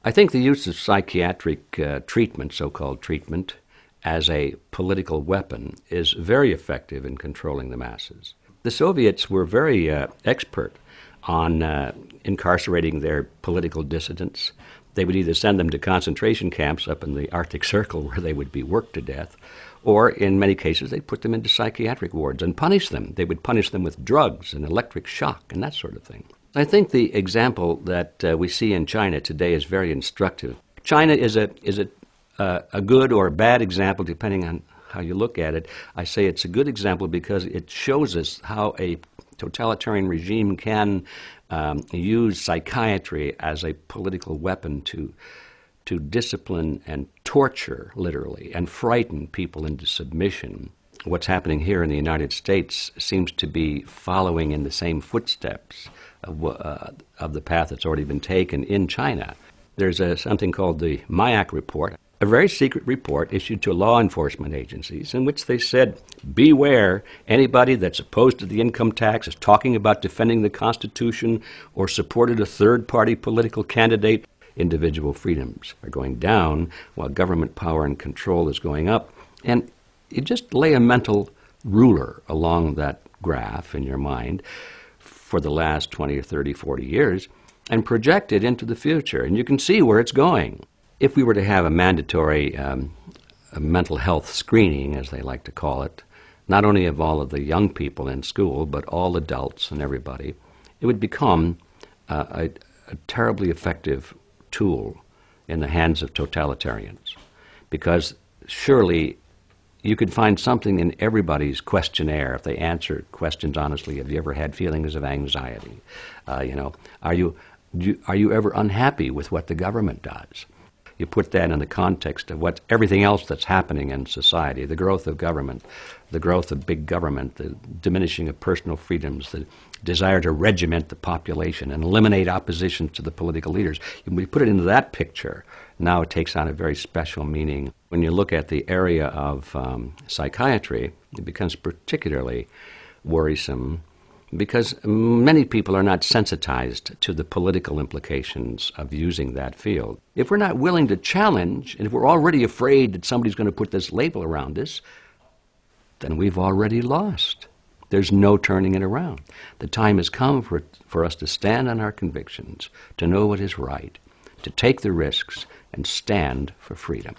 I think the use of psychiatric treatment, so-called treatment, as a political weapon is very effective in controlling the masses. The Soviets were very expert on incarcerating their political dissidents. They would either send them to concentration camps up in the Arctic Circle where they would be worked to death, or in many cases they'd put them into psychiatric wards and punish them. They would punish them with drugs and electric shock and that sort of thing. I think the example that we see in China today is very instructive. China is a good or a bad example, depending on how you look at it. I say it's a good example because it shows us how a totalitarian regime can use psychiatry as a political weapon to discipline and torture, literally, and frighten people into submission. What's happening here in the United States seems to be following in the same footsteps of the path that's already been taken in China. There's something called the Mayak Report, a very secret report issued to law enforcement agencies in which they said, beware, anybody that's opposed to the income tax, is talking about defending the Constitution, or supported a third-party political candidate. Individual freedoms are going down while government power and control is going up. And you just lay a mental ruler along that graph in your mind for the last 20 or 30, 40 years and project it into the future, and you can see where it's going. If we were to have a mandatory mental health screening, as they like to call it, not only of all of the young people in school, but all adults and everybody, it would become a terribly effective tool in the hands of totalitarians. Because surely you could find something in everybody's questionnaire if they answer questions honestly. Have you ever had feelings of anxiety? Are you ever unhappy with what the government does? You put that in the context of everything else that's happening in society, the growth of government, the growth of big government, the diminishing of personal freedoms, the desire to regiment the population and eliminate opposition to the political leaders. When we put it into that picture, now it takes on a very special meaning. When you look at the area of psychiatry, it becomes particularly worrisome because many people are not sensitized to the political implications of using that field. If we're not willing to challenge, and if we're already afraid that somebody's going to put this label around us, then we've already lost. There's no turning it around. The time has come for us to stand on our convictions, to know what is right, to take the risks, and stand for freedom.